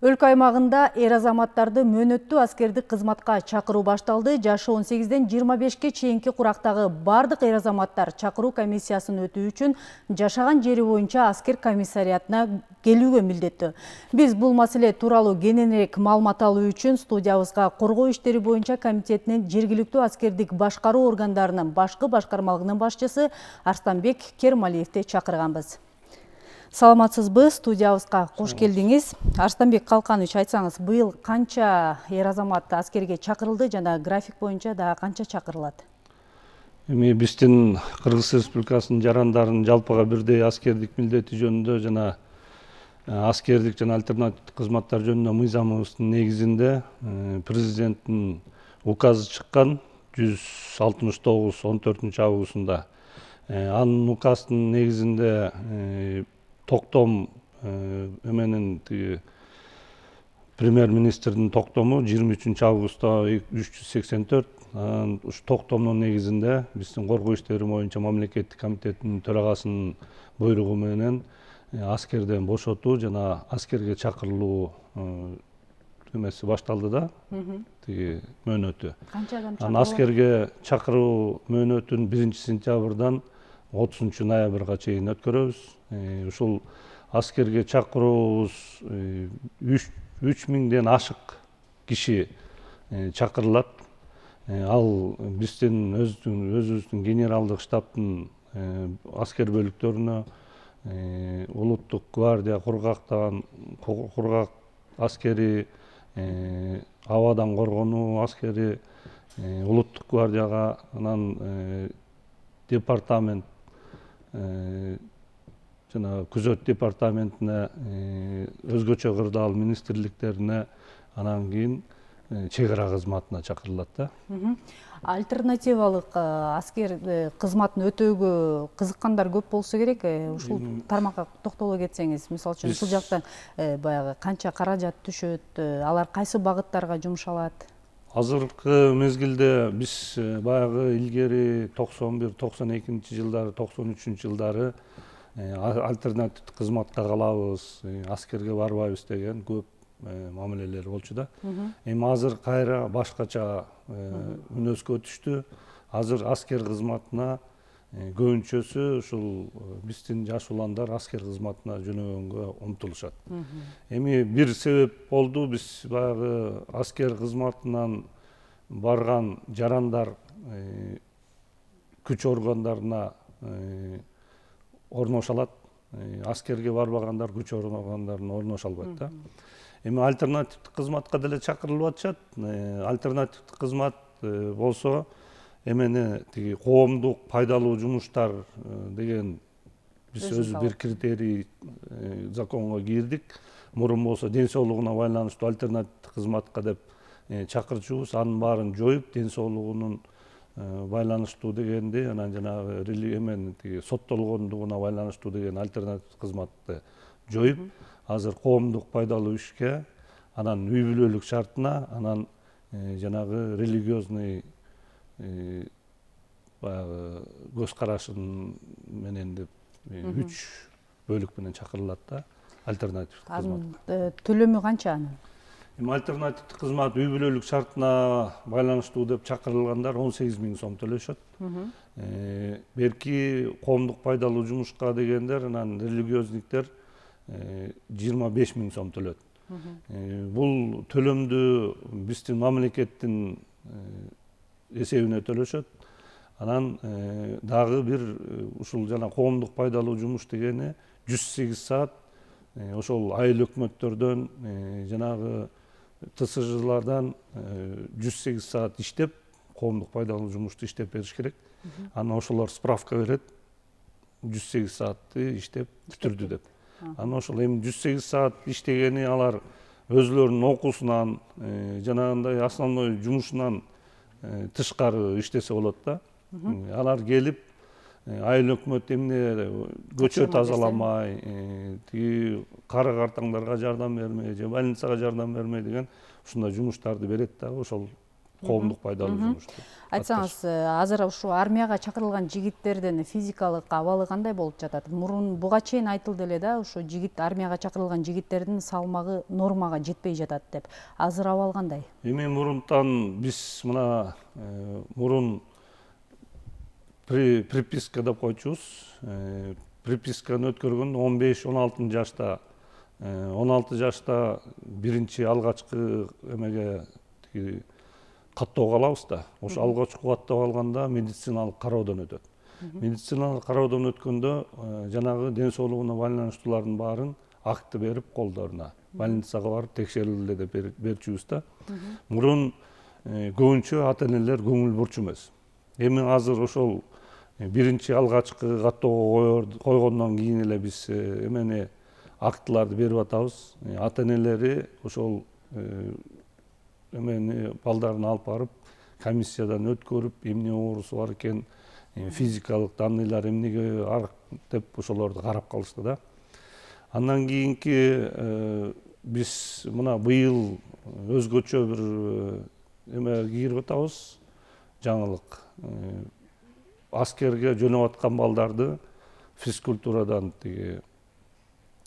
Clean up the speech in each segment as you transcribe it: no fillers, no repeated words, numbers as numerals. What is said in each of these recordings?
Өлкө аймагында эр-азаматтарды мөөнөттүү аскердик кызматка чакыруу башталды. Жашы 18-ден 25-ке чейинки курактагы бардык эр-азаматтар чакыруу комиссиясын өтүү үчүн жашаган жери боюнча аскер комиссариатына келүүгө милдеттүү. Биз бул маселе тууралуу кененирээк маалымат алуу үчүн студиябызга коргоо иштери боюнча комитетинин жергиликтүү аскердик башкаруу органдарынын башкы башкармалыгынын башчысы Арстанбек Кермалиевди чакырганбыз. Саламатсызбы, студиябызга кош келдиңиз. Арстанбек Калканович, айтсаңыз, быйыл канча эр-азамат аскерге чакырылды жана график боюнча дагы канча чакырылат? Биздин Кыргыз Республикасынын жарандарынын жалпыга бирдей аскердик милдети жөнүндө жана аскердик жана альтернативдик кызматтар жөнүндө мыйзамыбыздын негизинде президенттин указы чыккан 169 14-августунда. Анын указдын негизинде токтом эменин премьер-министрдин токтому 23-августта 384. Ушу токтомдун негизинде биздин коргоо иштери боюнча мамлекеттик комитетинин төрагасынын буйругу менен аскерден бошотуу жана аскерге чакырылуу эмеси башталды да. Мөөнөтү. Канча адам чакырылды? Анан аскерге чакыруу мөөнөтүн 1-сентябрдан 30-ноябрга чейин өткөрөбүз. Ушул аскерге чакыруубуз 3000ден ашык киши чакырылат. Ал биздин өзүбүздүн генералдык штабтын аскер бөлүктөрүнө, улуттук гвардия кургак аскери, абадан коргонуу аскери, улуттук гвардияга, анан департамент жана күзөт департаментине, өзгөчө кырдаал министрликтерине, анан кийин чек ара кызматына чакырылат да. Альтернативалык аскер кызматын өтөөгө кызыккандар көп болсо керек. Ушул тармакка токтоло кетсеңиз, мисалы үчүн ушул жакта баягы канча каражат түшөт, алар кайсы багыттарга жумшалат? Азыркы мезгилде биз баягы илгери 91-92-жылдары, 93-жылдары альтернативдик кызматка калабыз, аскерге барбайбыз деген көп мамилелер болчу да. Эми азыр кайра башкача мүнөзгө түштү. Азыр аскер кызматына көбүнчөсү ушул биздин жаш уландар аскер кызматына жөнөгөнгө умтулушат. Эми бир себеп болду, биз баягы аскер кызматынан барган жарандар күч органдарына орноша алат. Аскерге барбагандар күч органдарына орноша албайт да. Эми альтернативдик кызматка деле чакырылып атышат. Альтернативдик кызмат болсо эмени коомдук пайдалуу жумуштар деген биз өзү бир критерий законго кирдик. Мурун болсо ден соолугуна байланыштуу альтернативдик кызматка деп чакырчубуз. Анын баарын жоюп, ден соолугунун байланыштуу дегенди, анан жанагы соттолгондугуна байланыштуу деген альтернативдик кызматты жоюп, азыр коомдук пайдалуу ишке, анан үй бүлөлүк шартына, анан жанагы религиозный баягы көз карашын менен деп 3 бөлүк менен чакырылат да альтернативдик кызматка. Төлөмү канча анын? Эми альтернативдик кызмат үй бүлөлүк шартына байланыштуу деп чакырылгандар 18 000 сом төлөшөт. Берки коомдук пайдалуу жумушка дегендер, анан религиозниктер 25 000 сом төлөт. Бул төлөмдү биздин мамлекеттин эсебине төлөшөт. Анан дагы бир ушул жана коомдук пайдалуу жумуш дегени 108 саат ошол айыл өкмөттөрдөн жанагы ТСЖлардан 108 саат иштеп, коомдук пайдалуу жумушту иштеп бериш керек. Анан ошолор справка берет, 108 саатты иштеп бүтүрдү деп. Анан ошол эми 108 саат иштегени алар өзүлөрүнүн окуусунан, жанагындай основной жумушунан тышкары иштесе болот да. Алар келип айыл өкмөт эмне көчө тазаламай, тиги кары картаңдарга жардам бермей же больницага жардам бермей деген ушундай жумуштарды берет да. Ошол коомдук пайдалуу жумушту. Айтсаңыз, азыр ушу армияга чакырылган жигиттердин физикалык абалы кандай болуп жатат? Мурун буга чейин айтылды эле да, ушу армияга чакырылган жигиттердин салмагы нормага жетпей жатат деп. Азыр абал кандай? Эми мурунтан биз мына мурун приписка деп койчубуз. Приписканы өткөргөн 15-16 жашта, 16 жашта биринчи алгачкы эмеге каттоого алабыз да. Ошо алгачкы каттоого алганда медициналык кароодон өтөт. Медициналык кароодон өткөндө жанагы ден соолугуна байланыштуулардын баарын акты берип колдоруна, больницага барып текшерилди деп берчүбүз да. Мурун көбүнчө ата энелер көңүл бурчу эмес. Эми азыр ошол биринчи алгачкы каттоого койгондон кийин эле биз эмени актыларды берип атабыз. Ата энелери ошол эмени балдарын алып барып комиссиядан өткөрүп, эмне оорусу бар экен, физикалык данныйлар эмнеге деп ошолорду карап калышты да. Андан кийинки биз мына быйыл өзгөчө бир эме кийирип атабыз, жаңылык. Аскерге жөнөп аткан балдарды физкультурадан,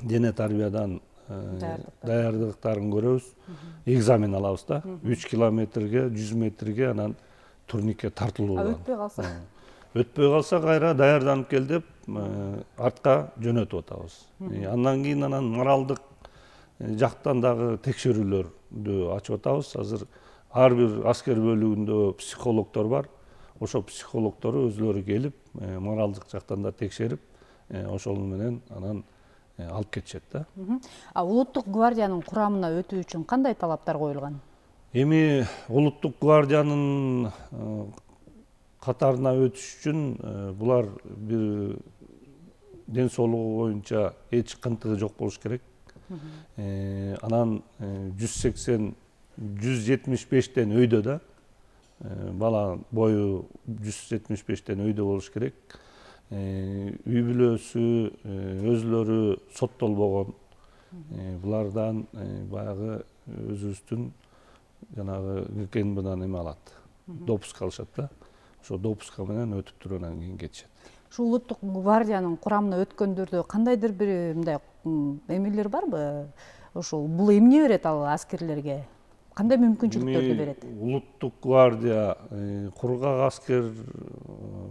дене тарбиядан даярдыктарын көрөбүз. Экзамен алабыз да. 3 километрге, 100 метрге анан турникке тартылуулар. Өтпөй калса? Өтпөй калса кайра даярданып кел деп артка жөнөтүп атабыз. Андан кийин анан моралдык жактан дагы текшерүүлөрдү ачып атабыз. Азыр ар бир аскер бөлүгүндө психологдор бар. Ошо психологдору өзлөрү келип, моралдык жактан да текшерип, ошол менен анан алып кетишет да. Улуттук гвардиянын курамына өтүү үчүн кандай талаптар коюлган? Эми улуттук гвардиянын катарына өтүш үчүн булар бир ден соолугу боюнча эч кынтыгы жок болуш керек. Анан 180-175тен өйдө да. Бала бою 175тен өйдө болуш керек. Үй бүлөсү, өзлөрү соттолбогон, булардан баягы өзүбүздүн жанагы ГКНБдан эме алат, допуск алышат да. Ошо допуска менен өтүп туруп анан кийин кетишет. Ушу улуттук гвардиянын курамына өткөндөрдө кандайдыр бир мындай эмелер барбы? Ошол бул эмне берет ал аскерлерге? Кандай мүмкүнчүлүктөрдү берет? Улуттук гвардия, кургак аскер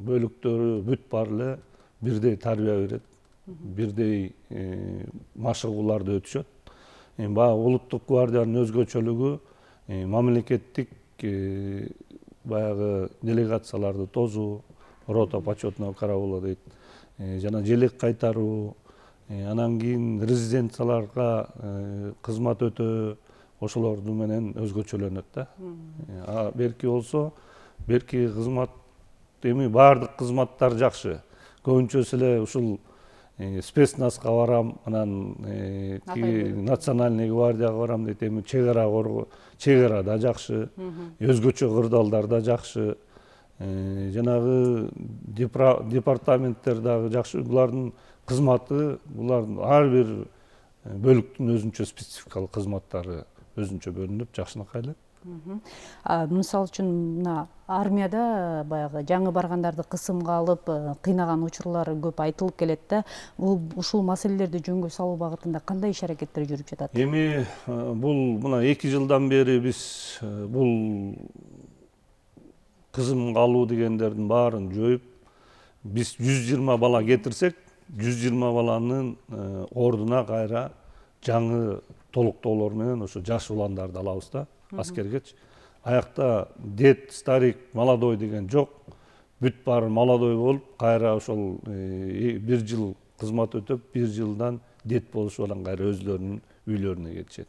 бөлүктөрү бүт баары эле бирдей тарбия берет, бирдей машыгууларды өтүшөт. Баягы улуттук гвардиянын өзгөчөлүгү мамлекеттик баягы делегацияларды тозуу, рота почетного караула дейт, жана желек кайтаруу, анан кийин резиденцияларга кызмат өтөө, ошолорду менен өзгөчөлөнөт да. Берки болсо, берки кызмат эми баардык кызматтар жакшы. Көбүнчөсү эле ушул спецназга барам, анан национальный гвардияга барам дейт. Эми чегара да жакшы, өзгөчө кырдаалдар да жакшы, жанагы департаменттер дагы жакшы. Булардын кызматы, булардын ар бир бөлүктүн өзүнчө спецификалык кызматтары өзүнчө бөлүнүп, жакшынакай эле. Мисалы үчүн мына армияда баягы жаңы баргандарды кысымга алып кыйнаган учурлар көп айтылып келет да. Ушул маселелерди жөнгө салуу багытында кандай иш-аракеттер жүрүп жатат? Эми бул мына 2 жылдан бери биз бул кызымга алуу дегендердин баарын жоюп, биз 120 бала кетирсек, 120 баланын ордуна кайра жаңы толуктоолор менен ошо жаш уландарды алабыз да, аскергечи. Аякта дед, старик, молодой деген жок. Бүт баары молодой болуп, кайра ошол 1 жыл кызмат өтөп, 1 жылдан дед болушуп анан кайра өзлөрүнүн үйлөрүнө кетишет.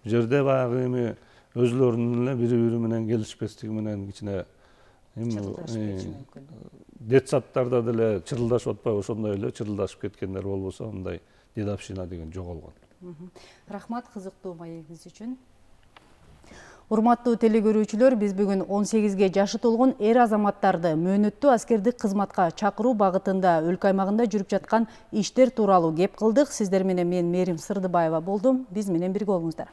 Бул жерде баягы эми өзлөрүнүн эле бири-бири менен келишпестиги менен кичине детсадтарда деле чырылдашып атпайбы, ошондой эле чырылдашып кеткендер болбосо, андай дедовщина деген жоголгон. Рахмат кызыктуу маегиңиз үчүн. Урматтуу телекөрүүчүлөр, биз бүгүн 18ге жашы толгон эр азаматтарды мөөнөттүү аскердик кызматка чакыруу багытында өлкө аймагында жүрүп жаткан иштер тууралуу кеп кылдык. Сиздер менен мен Мээрим Сырдыбаева болдум. Биз менен бирге болуңуздар.